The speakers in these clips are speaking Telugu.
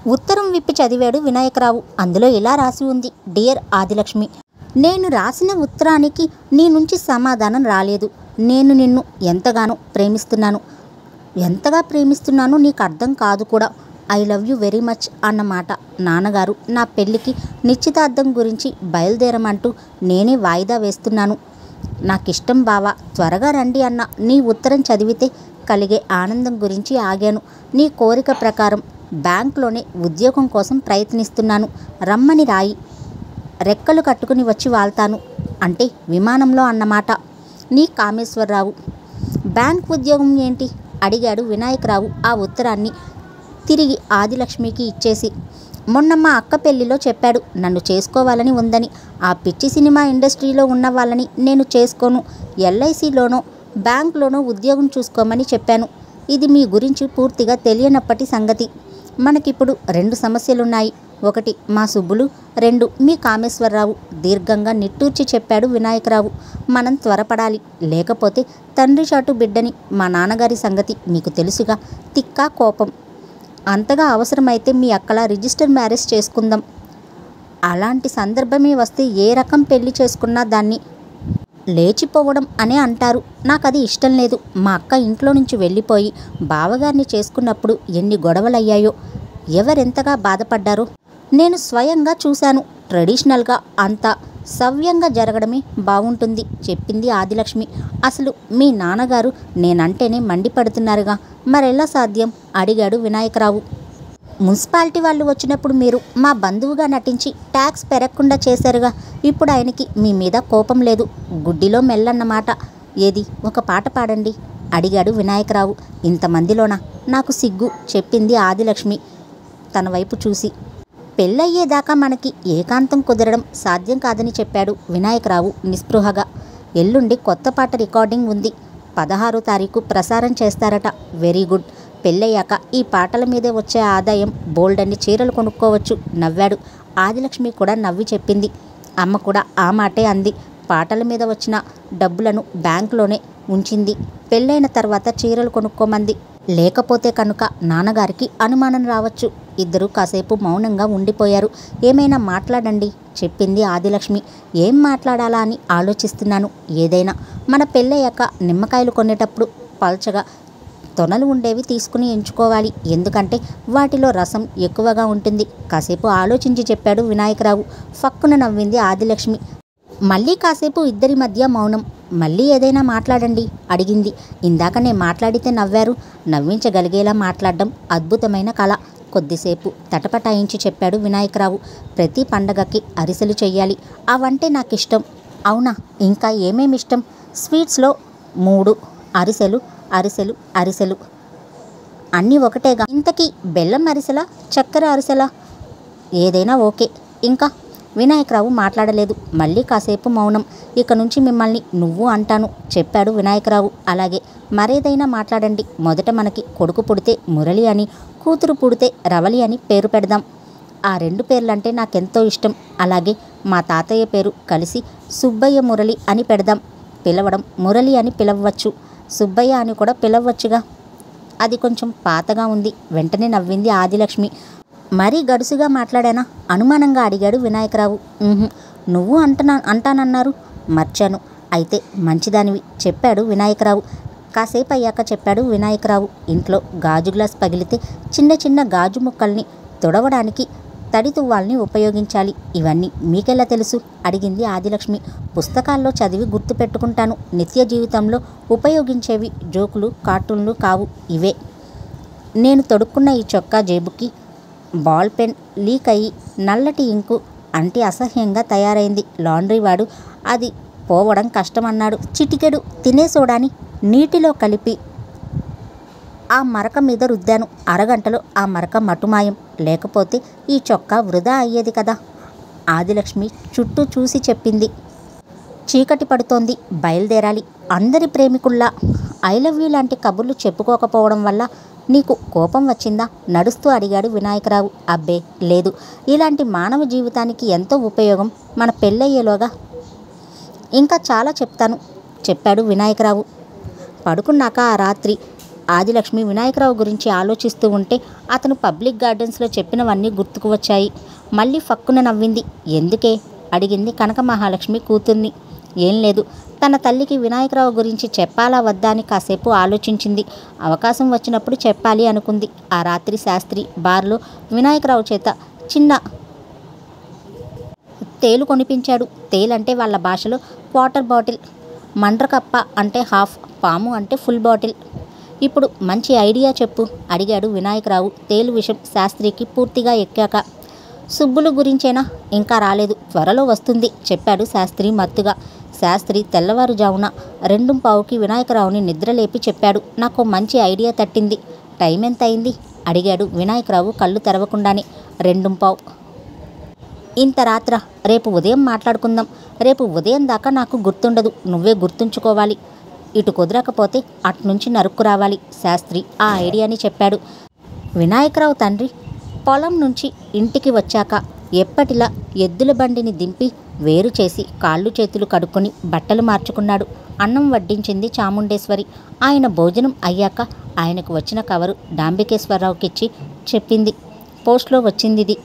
ఉత్తరం విప్పి చదివాడు వినాయకరావు. అందులో ఇలా రాసి ఉంది: డియర్ ఆదిలక్ష్మి, నేను రాసిన ఉత్తరానికి నీ నుంచి సమాధానం రాలేదు. నేను నిన్ను ఎంతగానో ప్రేమిస్తున్నాను. ఎంతగా ప్రేమిస్తున్నానో నీకు అర్థం కాదు కూడా. I love you very much అన్నమాట. నాన్నగారు నా పెళ్ళికి నిశ్చితార్థం గురించి బయలుదేరమంటూ నేనే వాయిదా వేస్తున్నాను. నాకిష్టం బావా, త్వరగా రండి అన్న నీ ఉత్తరం చదివితే కలిగే ఆనందం గురించి ఆగాను. నీ కోరిక ప్రకారం బ్యాంక్లోనే ఉద్యోగం కోసం ప్రయత్నిస్తున్నాను. రమ్మని రాయి, రెక్కలు కట్టుకుని వచ్చి వాళ్తాను. అంటే విమానంలో అన్నమాట. నీ కామేశ్వరరావు. బ్యాంక్ ఉద్యోగం ఏంటి అడిగాడు వినాయకరావు ఆ ఉత్తరాన్ని తిరిగి ఆదిలక్ష్మికి ఇచ్చేసి. మొన్న మా అక్క పెళ్లిలో చెప్పాడు నన్ను చేసుకోవాలని ఉందని. ఆ పిచ్చి సినిమా ఇండస్ట్రీలో ఉన్న వాళ్ళని నేను చేసుకోను. ఎల్ఐసిలోనో బ్యాంక్లోనో ఉద్యోగం చూసుకోమని చెప్పాను. ఇది మీ గురించి పూర్తిగా తెలియనప్పటి సంగతి. మనకిప్పుడు 2 సమస్యలున్నాయి. 1 మా సుబ్బులు, 2 మీ కామేశ్వరరావు. దీర్ఘంగా నిట్టూర్చి చెప్పాడు వినాయకరావు. మనం త్వరపడాలి, లేకపోతే తండ్రి చాటు బిడ్డని మా నాన్నగారి సంగతి మీకు తెలుసుగా. తిక్క కోపం. అంతగా అవసరమైతే మీ అక్కలా రిజిస్టర్ మ్యారేజ్ చేసుకుందాం. అలాంటి సందర్భమే వస్తే ఏ రకం పెళ్లి చేసుకున్నా దాన్ని లేచిపోవడం అనే అంటారు. నాకది ఇష్టం లేదు. మా అక్క ఇంట్లో నుంచి వెళ్ళిపోయి బావగారిని చేసుకున్నప్పుడు ఎన్ని గొడవలయ్యాయో, ఎవరెంతగా బాధపడ్డారో నేను స్వయంగా చూశాను. ట్రెడిషనల్గా అంతా సవ్యంగా జరగడమే బాగుంటుంది చెప్పింది ఆదిలక్ష్మి. అసలు మీ నాన్నగారు నేనంటేనే మండిపడుతున్నారుగా, మరెలా సాధ్యం అడిగాడు వినాయకరావు. మున్సిపాలిటీ వాళ్ళు వచ్చినప్పుడు మీరు మా బంధువుగా నటించి ట్యాక్స్ పెరగకుండా చేశారుగా. ఇప్పుడు ఆయనకి మీ మీద కోపం లేదు. గుడ్డిలో మెల్లన్నమాట. ఏది ఒక పాట పాడండి అడిగాడు వినాయకరావు. ఇంతమందిలోనా? నాకు సిగ్గు చెప్పింది ఆదిలక్ష్మి తన వైపు చూసి. పెళ్ళయ్యేదాకా మనకి ఏకాంతం కుదరడం సాధ్యం కాదని చెప్పాడు వినాయకరావు నిస్పృహగా. ఎల్లుండి కొత్త పాట రికార్డింగ్ ఉంది. 16వ తారీఖు ప్రసారం చేస్తారట. Very good. పెళ్ళయ్యాక ఈ పాటల మీదే వచ్చే ఆదాయం బోల్డన్ని చీరలు కొనుక్కోవచ్చు నవ్వాడు. ఆదిలక్ష్మి కూడా నవ్వి చెప్పింది. అమ్మ కూడా ఆ మాటే అంది. పాటల మీద వచ్చిన డబ్బులను బ్యాంకులోనే ఉంచింది. పెళ్ళైన తర్వాత చీరలు కొనుక్కోమంది. లేకపోతే కనుక నాన్నగారికి అనుమానం రావచ్చు. ఇద్దరూ కాసేపు మౌనంగా ఉండిపోయారు. ఏమైనా మాట్లాడండి చెప్పింది ఆదిలక్ష్మి. ఏం మాట్లాడాలా అని ఆలోచిస్తున్నాను. ఏదైనా మన పెళ్ళయ్యాక నిమ్మకాయలు కొనేటప్పుడు పల్చగా తొనలు ఉండేవి తీసుకుని ఎంచుకోవాలి. ఎందుకంటే వాటిలో రసం ఎక్కువగా ఉంటుంది. కాసేపు ఆలోచించి చెప్పాడు వినాయకరావు. ఫక్కున నవ్వింది ఆదిలక్ష్మి. మళ్ళీ కాసేపు ఇద్దరి మధ్య మౌనం. మళ్ళీ ఏదైనా మాట్లాడండి అడిగింది. ఇందాక నేను మాట్లాడితే నవ్వారు. నవ్వించగలిగేలా మాట్లాడడం అద్భుతమైన కళ. కొద్దిసేపు తటపటాయించి చెప్పాడు వినాయకరావు. ప్రతి పండగకి అరిసెలు చెయ్యాలి. అవంటే నాకిష్టం. అవునా? ఇంకా ఏమేమిష్టం? స్వీట్స్లో 3: అరిసెలు, అరిసెలు, అరిసెలు. అన్నీ ఒకటేగా. ఇంతకీ బెల్లం అరిసెలా, చక్కెర అరిసెలా? ఏదైనా ఓకే. ఇంకా వినాయకరావు మాట్లాడలేదు. మళ్ళీ కాసేపు మౌనం. ఇక నుంచి మిమ్మల్ని నువ్వు అంటాను చెప్పాడు వినాయకరావు. అలాగే, మరేదైనా మాట్లాడండి. మొదట మనకి కొడుకు పుడితే మురళి అని, కూతురు పుడితే రవలి అని పేరు పెడదాం. ఆ 2 పేర్లంటే నాకెంతో ఇష్టం. అలాగే మా తాతయ్య పేరు కలిసి సుబ్బయ్య మురళి అని పెడదాం. పిలవడం మురళి అని పిలవచ్చు, సుబ్బయ్య అని కూడా పిలవచ్చుగా. అది కొంచెం పాతగా ఉంది. వెంటనే నవ్వింది ఆదిలక్ష్మి. మరీ గడుసుగా మాట్లాడానా అనుమానంగా అడిగాడు వినాయకరావు. నువ్వు అంటానన్నారు. మర్చాను. అయితే మంచిదానివి చెప్పాడు వినాయకరావు. కాసేపు అయ్యాక చెప్పాడు వినాయకరావు. ఇంట్లో గాజు గ్లాస్ పగిలితే చిన్న చిన్న గాజు ముక్కల్ని తుడవడానికి తడి తువ్వాల్ని ఉపయోగించాలి. ఇవన్నీ మీకెలా తెలుసు అడిగింది ఆదిలక్ష్మి. పుస్తకాల్లో చదివి గుర్తు పెట్టుకుంటాను. నిత్య జీవితంలో ఉపయోగించేవి జోకులు, కార్టూన్లు కావు ఇవే. నేను తొడుక్కున్న ఈ చొక్కా జేబుకి బాల్ పెన్ లీక్ అయ్యి నల్లటి ఇంకు అంటి అసహ్యంగా తయారైంది. లాండ్రీ వాడు అది పోవడం కష్టమన్నాడు. చిటికెడు తినే సోడాని నీటిలో కలిపి ఆ మరక మీద రుద్దాను. అరగంటలో ఆ మరక మటుమాయం. లేకపోతే ఈ చొక్కా వృధా అయ్యేది కదా. ఆదిలక్ష్మి చుట్టూ చూసి చెప్పింది. చీకటి పడుతోంది, బయలుదేరాలి. అందరి ప్రేమికుల్లా ఐ లవ్ యూ లాంటి కబుర్లు చెప్పుకోకపోవడం వల్ల నీకు కోపం వచ్చిందా నడుస్తూ అడిగాడు వినాయకరావు. అబ్బే లేదు. ఇలాంటి మానవ జీవితానికి ఎంతో ఉపయోగం. మన పెళ్ళయ్యేలోగా ఇంకా చాలా చెప్తాను చెప్పాడు వినాయకరావు. పడుకున్నాక ఆ రాత్రి ఆదిలక్ష్మి వినాయకరావు గురించి ఆలోచిస్తూ ఉంటే అతను పబ్లిక్ గార్డెన్స్లో చెప్పినవన్నీ గుర్తుకు వచ్చాయి. మళ్ళీ ఫక్కున నవ్వింది. ఎందుకే అడిగింది కనక మహాలక్ష్మి కూతుర్ని. ఏం లేదు, తన తల్లికి వినాయకరావు గురించి చెప్పాలా వద్దా అని కాసేపు ఆలోచించింది. అవకాశం వచ్చినప్పుడు చెప్పాలి అనుకుంది. ఆ రాత్రి శాస్త్రి బార్లో వినాయకరావు చేత చిన్న తేలు కొనిపించాడు. తేలంటే వాళ్ళ భాషలో క్వార్టర్ బాటిల్, మండ్రకప్ప అంటే హాఫ్, పాము అంటే ఫుల్ బాటిల్. ఇప్పుడు మంచి ఐడియా చెప్పు అడిగాడు వినాయకరావు తేలు విషయం శాస్త్రికి పూర్తిగా ఎక్కాక. సుబ్బులు గురించేనా? ఇంకా రాలేదు, త్వరలో వస్తుంది చెప్పాడు శాస్త్రి మత్తుగా. శాస్త్రి తెల్లవారుజామున 2:15కి వినాయకరావుని నిద్రలేపి చెప్పాడు. నాకు మంచి ఐడియా తట్టింది. టైం ఎంత అయింది అడిగాడు వినాయకరావు కళ్ళు తెరవకుండానే. 2:15. ఇంత రాత్ర? రేపు ఉదయం మాట్లాడుకుందాం. రేపు ఉదయం దాకా నాకు గుర్తుండదు, నువ్వే గుర్తుంచుకోవాలి. ఇటు కుదరకపోతే అట్నుంచి నరుక్కు రావాలి. శాస్త్రి ఆ ఐడియాని చెప్పాడు. వినాయకరావు తండ్రి పొలం నుంచి ఇంటికి వచ్చాక ఎప్పటిలా ఎద్దుల బండిని దింపి వేరు చేసి కాళ్ళు చేతులు కడుక్కొని బట్టలు మార్చుకున్నాడు. అన్నం వడ్డించింది చాముండేశ్వరి. ఆయన భోజనం అయ్యాక ఆయనకు వచ్చిన కవరు డాంబికేశ్వరరావుకిచ్చి చెప్పింది, పోస్ట్లో వచ్చిందిది.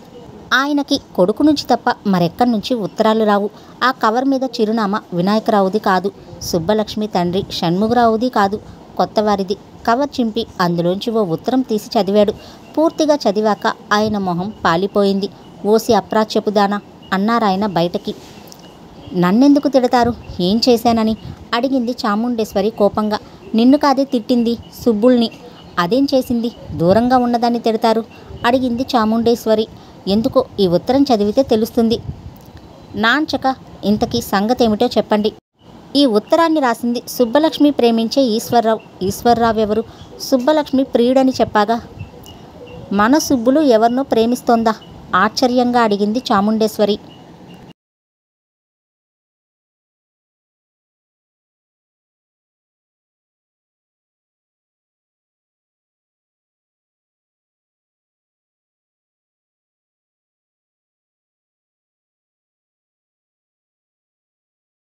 ఆయనకి కొడుకు నుంచి తప్ప మరెక్కడి నుంచి ఉత్తరాలు రావు. ఆ కవర్ మీద చిరునామా వినాయకరావుది కాదు, సుబ్బలక్ష్మి తండ్రి షణ్ముగరావుది కాదు, కొత్తవారిది. కవర్ చింపి అందులోంచి ఓ ఉత్తరం తీసి చదివాడు. పూర్తిగా చదివాక ఆయన మొహం పాలిపోయింది. ఓసి అప్రాచ్యపుదానా అన్నారాయన బయటకి. నన్నెందుకు తిడతారు, ఏం చేశానని అడిగింది చాముండేశ్వరి కోపంగా. నిన్ను కాదే తిట్టింది, సుబ్బుల్ని. అదేం చేసింది, దూరంగా ఉన్నదాన్ని తిడతారు అడిగింది చాముండేశ్వరి. ఎందుకో ఈ ఉత్తరం చదివితే తెలుస్తుంది. నాంచక ఇంతకీ సంగతేమిటో చెప్పండి. ఈ ఉత్తరాన్ని రాసింది సుబ్బలక్ష్మి ప్రేమించే ఈశ్వర్రావు. ఈశ్వర్రావు ఎవరు? సుబ్బలక్ష్మి ప్రియుడని చెప్పాగా. మన సుబ్బులు ఎవరినో ప్రేమిస్తోందా ఆశ్చర్యంగా అడిగింది చాముండేశ్వరి.